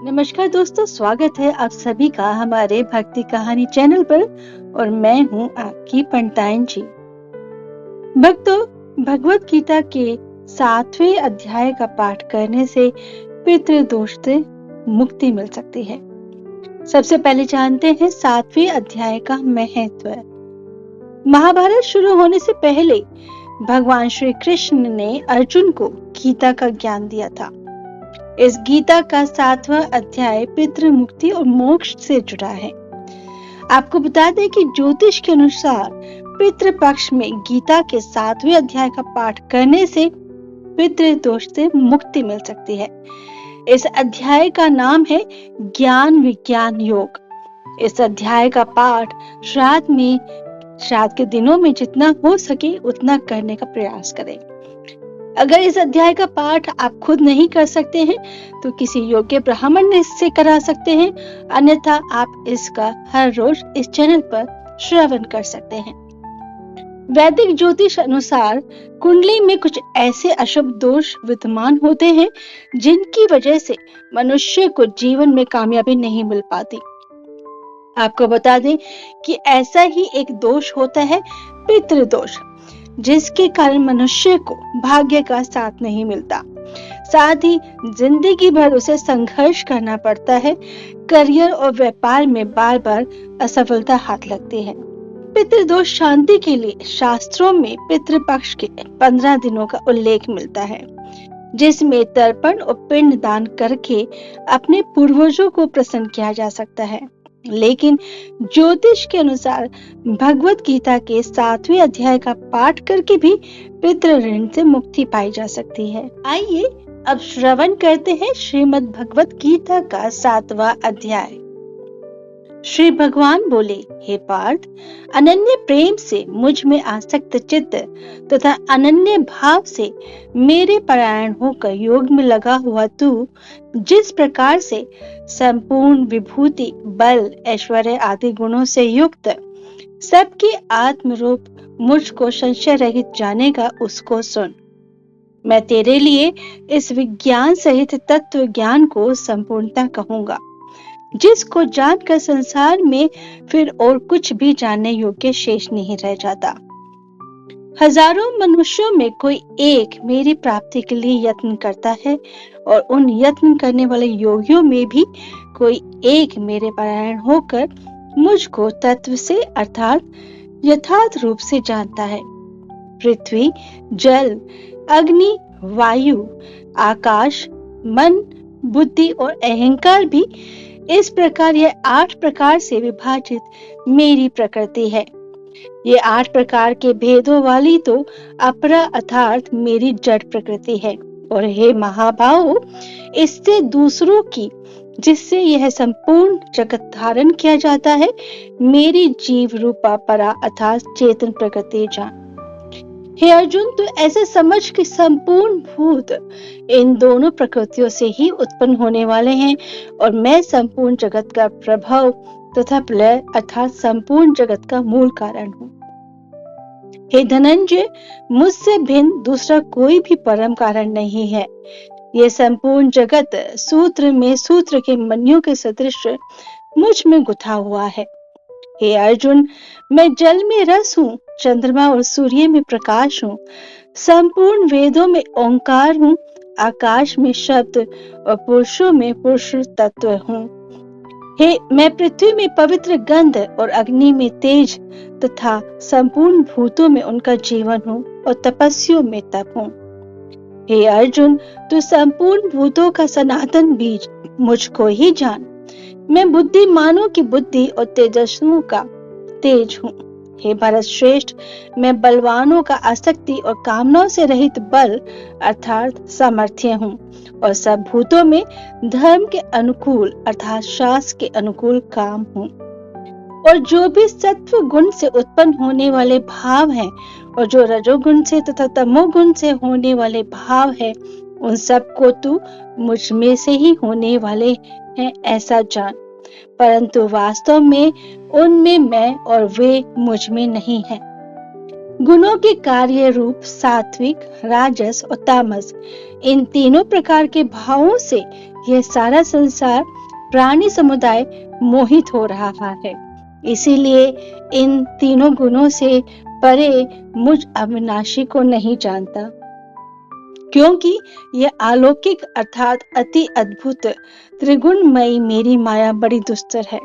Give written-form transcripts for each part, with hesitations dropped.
नमस्कार दोस्तों, स्वागत है आप सभी का हमारे भक्ति कहानी चैनल पर। और मैं हूं आपकी पंडिताइन जी। भक्तों, भगवत गीता के 7वें अध्याय का पाठ करने से पितृदोष से मुक्ति मिल सकती है। सबसे पहले जानते हैं 7वें अध्याय का महत्व। महाभारत शुरू होने से पहले भगवान श्री कृष्ण ने अर्जुन को गीता का ज्ञान दिया था। इस गीता का 7वां अध्याय पितृ मुक्ति और मोक्ष से जुड़ा है। आपको बता दें कि ज्योतिष के अनुसार पितृ पक्ष में गीता के 7वें अध्याय का पाठ करने से पितृ दोष से मुक्ति मिल सकती है। इस अध्याय का नाम है ज्ञान विज्ञान योग। इस अध्याय का पाठ श्राद्ध के दिनों में जितना हो सके उतना करने का प्रयास करें। अगर इस अध्याय का पाठ आप खुद नहीं कर सकते हैं तो किसी योग्य ब्राह्मण से करा सकते हैं, अन्यथा आप इसका हर रोज इस चैनल पर श्रवण कर सकते हैं। वैदिक ज्योतिष अनुसार कुंडली में कुछ ऐसे अशुभ दोष विद्यमान होते हैं जिनकी वजह से मनुष्य को जीवन में कामयाबी नहीं मिल पाती। आपको बता दें कि ऐसा ही एक दोष होता है पितृदोष, जिसके कारण मनुष्य को भाग्य का साथ नहीं मिलता, साथ ही जिंदगी भर उसे संघर्ष करना पड़ता है। करियर और व्यापार में बार बार असफलता हाथ लगती है। पितृदोष शांति के लिए शास्त्रों में पितृपक्ष के 15 दिनों का उल्लेख मिलता है, जिसमें तर्पण और पिंड दान करके अपने पूर्वजों को प्रसन्न किया जा सकता है। लेकिन ज्योतिष के अनुसार भगवत गीता के 7वें अध्याय का पाठ करके भी पितृ ऋण से मुक्ति पाई जा सकती है। आइए अब श्रवण करते हैं श्रीमद् भगवत गीता का 7वां अध्याय। श्री भगवान बोले, हे पार्थ, अनन्य प्रेम से मुझ में आसक्त चित्त तथा अनन्य भाव से मेरे परायण होकर योग में लगा हुआ तू जिस प्रकार से संपूर्ण विभूति, बल, ऐश्वर्य आदि गुणों से युक्त सबके आत्म रूप मुझको संशय रहित जानेगा, उसको सुन। मैं तेरे लिए इस विज्ञान सहित तत्व ज्ञान को संपूर्णता कहूंगा, जिसको जानकर संसार में फिर और कुछ भी जानने योग्य शेष नहीं रह जाता। हजारों मनुष्यों में कोई एक मेरी प्राप्ति के लिए यत्न करता है और उन यत्न करने वाले योगियों में भी कोई एक मेरे परायण होकर मुझको तत्व से अर्थात यथार्थ रूप से जानता है। पृथ्वी, जल, अग्नि, वायु, आकाश, मन, बुद्धि और अहंकार भी इस प्रकार यह 8 प्रकार से विभाजित मेरी प्रकृति है। ये 8 प्रकार के भेदों वाली तो अपरा अर्थात मेरी जड़ प्रकृति है। और हे महाभाव, इससे दूसरों की, जिससे यह संपूर्ण जगत धारण किया जाता है, मेरी जीव रूपा परा अर्थात चेतन प्रकृति जान। हे अर्जुन, तू ऐसे समझ कि संपूर्ण भूत इन दोनों प्रकृतियों से ही उत्पन्न होने वाले हैं और मैं संपूर्ण जगत का प्रभाव तथा प्रलय अर्थात संपूर्ण जगत का मूल कारण हूँ। हे धनंजय, मुझसे भिन्न दूसरा कोई भी परम कारण नहीं है। ये संपूर्ण जगत सूत्र में सूत्र के मणियों के सदृश मुझ में गुथा हुआ है। हे अर्जुन, मैं जल में रस हूँ, चंद्रमा और सूर्य में प्रकाश हूँ, संपूर्ण वेदों में ओंकार हूँ, आकाश में शब्द और पुरुषों में पुरुष तत्व हूँ। हे मैं पृथ्वी में पवित्र गंध और अग्नि में तेज तथा संपूर्ण भूतों में उनका जीवन हूँ और तपस्वियों में तप हूँ। हे अर्जुन, तू संपूर्ण भूतों का सनातन बीज मुझको ही जान। मैं बुद्धिमानों की बुद्धि और तेजस्वियों का तेज हूँ। हे भरत श्रेष्ठ, मैं बलवानों का आसक्ति और कामनाओं से रहित बल अर्थात सामर्थ्य हूँ और सब भूतों में धर्म के अनुकूल अर्थात शास्त्र के अनुकूल काम हूँ। और जो भी सत्व गुण से उत्पन्न होने वाले भाव हैं और जो रजोगुण से तथा तमोगुण से होने वाले भाव हैं, उन सब को तू मुझ में से ही होने वाले हैं ऐसा जान, परंतु वास्तव में उनमें मैं और वे मुझ में नहीं है। गुणों के कार्य रूप सात्विक, राजस और तामस, इन तीनों प्रकार के भावों से यह सारा संसार, प्राणी समुदाय मोहित हो रहा है। इसीलिए इन तीनों गुणों से परे मुझ अविनाशी को नहीं जानता, क्योंकि यह अलौकिक अर्थात अति अद्भुत त्रिगुणमयी मेरी माया बड़ी दुस्तर है।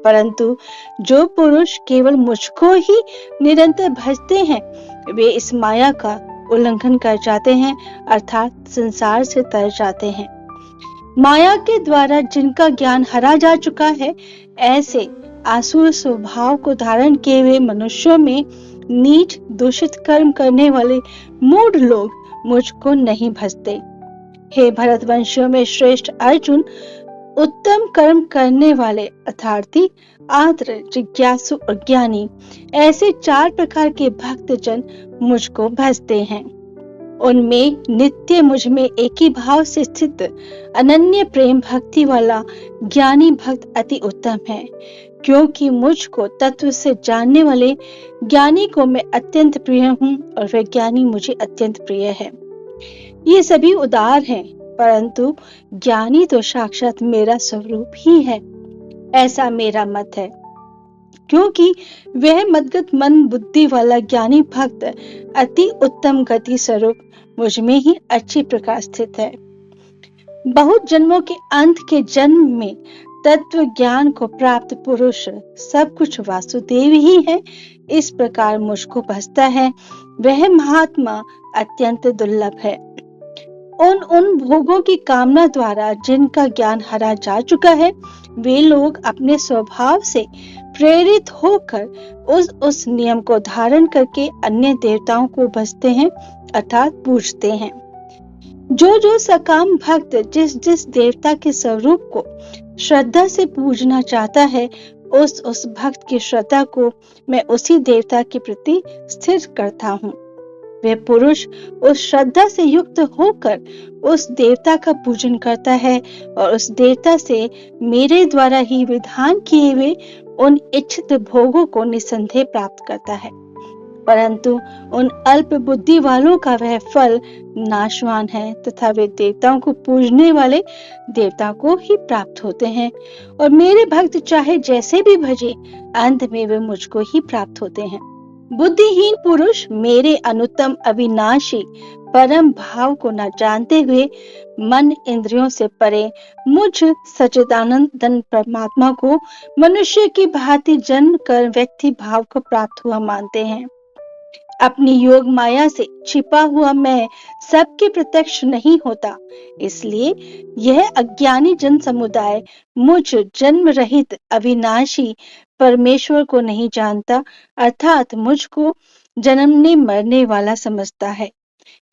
परंतु जो पुरुष केवल मुझको ही निरंतर भजते हैं, वे इस माया का उल्लंघन कर जाते हैं, अर्थात संसार से तर जाते हैं। माया के द्वारा जिनका ज्ञान हरा जा चुका है, ऐसे आसुर स्वभाव को धारण किए हुए मनुष्यों में नीच दूषित कर्म करने वाले मूढ़ लोग मुझको नहीं भजते। हे भरतवंशियों में श्रेष्ठ अर्जुन, उत्तम कर्म करने वाले अर्थार्थी, आर्द्र, जिज्ञासु और ज्ञानी, ऐसे 4 प्रकार के भक्तजन मुझको भजते हैं। उनमें नित्य मुझ में एक ही भाव से स्थित अनन्य प्रेम भक्ति वाला ज्ञानी भक्त अति उत्तम है, क्योंकि मुझको तत्व से जानने वाले ज्ञानी को मैं अत्यंत प्रिय हूँ और वह ज्ञानी मुझे अत्यंत प्रिय है। ये सभी उदार हैं, परंतु ज्ञानी तो साक्षात मेरा स्वरूप ही है, ऐसा मेरा मत है। क्योंकि वह मदगत मन बुद्धि वाला ज्ञानी भक्त अति उत्तम गति स्वरूप मुझ में ही अच्छी प्रकार स्थित है। बहुत जन्मों के अंत के जन्म में तत्व ज्ञान को प्राप्त पुरुष सब कुछ वासुदेव ही है, इस प्रकार मुझको भजता है, वह महात्मा अत्यंत दुर्लभ है। उन भोगों की कामना द्वारा जिनका ज्ञान हरा जा चुका है, वे लोग अपने स्वभाव से प्रेरित होकर उस नियम को धारण करके अन्य देवताओं को भजते हैं, अर्थात पूजते हैं। जो सकाम भक्त जिस देवता के स्वरूप को श्रद्धा से पूजना चाहता है, उस भक्त की श्रद्धा को मैं उसी देवता के प्रति स्थिर करता हूँ। वह पुरुष उस श्रद्धा से युक्त होकर उस देवता का पूजन करता है और उस देवता से मेरे द्वारा ही विधान किए हुए उन इच्छित भोगों को निसंदेह प्राप्त करता है। परंतु उन अल्प बुद्धि वालों का वह फल नाशवान है तथा वे देवताओं को पूजने वाले देवता को ही प्राप्त होते हैं, और मेरे भक्त चाहे जैसे भी भजे, अंत में वे मुझको ही प्राप्त होते हैं। बुद्धिहीन पुरुष मेरे अनुत्तम अविनाशी परम भाव को न जानते हुए मन इंद्रियों से परे मुझ सच्चिदानंद परमात्मा को मनुष्य की भांति जन्म कर व्यक्ति भाव को प्राप्त हुआ मानते हैं। अपनी योग माया से छिपा हुआ मैं सबके प्रत्यक्ष नहीं होता, इसलिए यह अज्ञानी जन समुदाय मुझ जन्म रहित अविनाशी परमेश्वर को नहीं जानता, अर्थात मुझको जन्मने मरने वाला समझता है।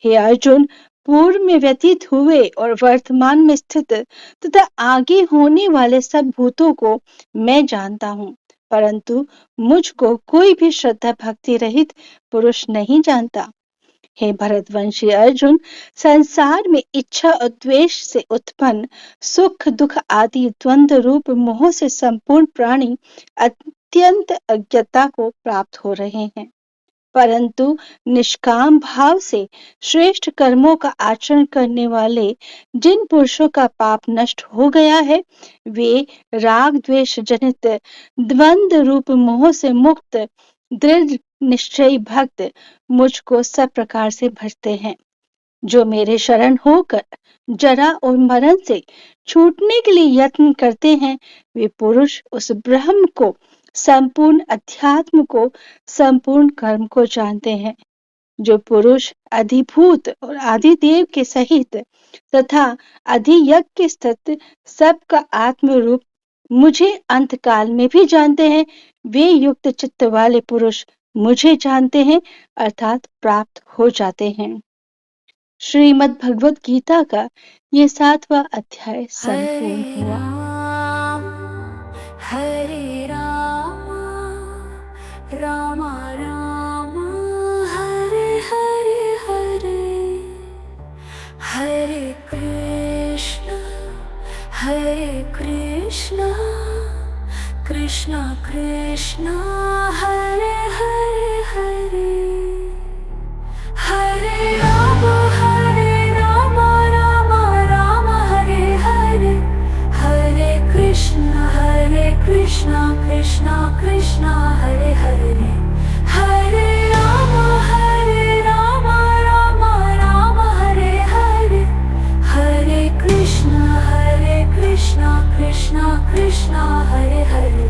हे अर्जुन, पूर्व में व्यतीत हुए और वर्तमान में स्थित तथा आगे होने वाले सब भूतों को मैं जानता हूँ, परंतु मुझको कोई भी श्रद्धा भक्ति रहित पुरुष नहीं जानता। हे भरतवंशी अर्जुन, संसार में इच्छा और द्वेष से उत्पन्न सुख दुख आदि द्वंद्व रूप मोह से संपूर्ण प्राणी अत्यंत अज्ञता को प्राप्त हो रहे हैं, परंतु निष्काम भाव से श्रेष्ठ कर्मों का आचरण करने वाले जिन पुरुषों का पाप नष्ट हो गया है, वे राग द्वेष जनित द्वंद्व रूप मोह से मुक्त दृढ़ निश्चयी भक्त मुझको सब प्रकार से भजते हैं। जो मेरे शरण होकर जरा और मरण से छूटने के लिए यत्न करते हैं, वे पुरुष उस ब्रह्म को, संपूर्ण अध्यात्म को, संपूर्ण कर्म को जानते हैं। जो पुरुष अधिभूत और आदिदेव के सहित तथा अधियज्ञ के स्थित सबका आत्म रूप मुझे अंत काल में भी जानते हैं, वे युक्त चित्त वाले पुरुष मुझे जानते हैं, अर्थात प्राप्त हो जाते हैं। श्रीमद् भगवत गीता का ये 7वां अध्याय संपूर्ण हुआ। हरे Ram Ram Ram Hare Hare Hare Hare Krishna Krishna Krishna Hare Hare Hare Hare Ram Ram Ram Hare Hare Krishna Krishna Krishna Hare Hare Hare Rama Rama Rama Hare Hare Hare Krishna Krishna Krishna Hare Hare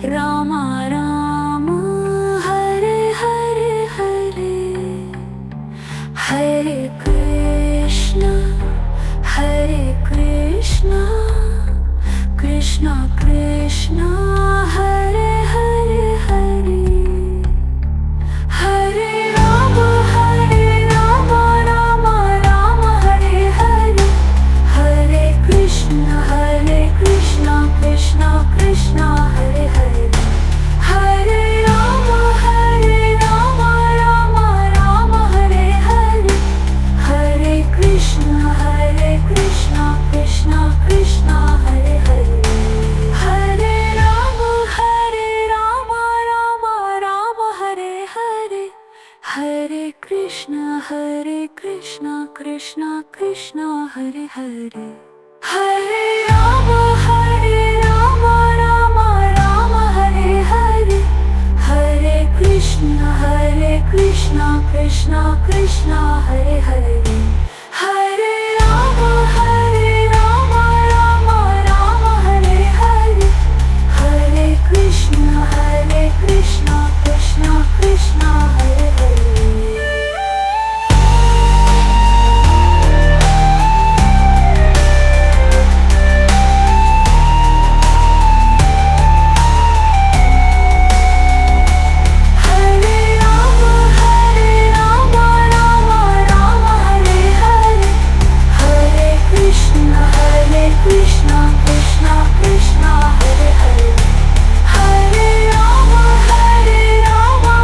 Rama Rama Hare Hare Hare Hare Krishna Krishna Krishna Hare Hare Hare Hare Rama Rama Rama Hare Hare Hare Krishna Krishna Krishna Hare Hare Hare Rama Rama Hare Hare Hare Krishna Krishna Krishna Hare Hare Hare Rama Rama Hare Hare Hare Krishna Krishna Krishna Hare Hare Hare Rama Rama Hare Hare Hare Krishna Krishna Krishna Hare Hare Hare Rama Rama Hare Hare Hare Krishna Krishna Krishna Hare Hare Krishna Krishna Hare Hare Hare Rama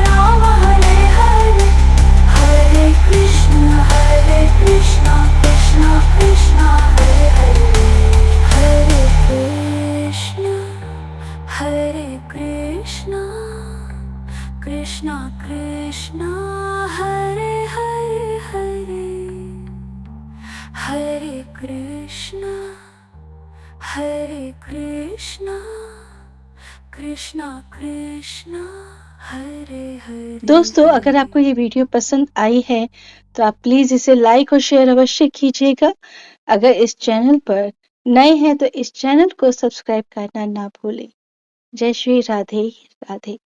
Rama Hare Hare Hare Krishna Krishna Hare Hare Hare Krishna Krishna Krishna Hare Hare Hare Krishna Krishna Krishna Hare Hare दोस्तों, अगर आपको ये video पसंद आई है तो आप please इसे like और शेयर अवश्य कीजिएगा। अगर इस चैनल पर नए हैं तो इस चैनल को सब्सक्राइब करना ना भूलें। जय श्री राधे राधे।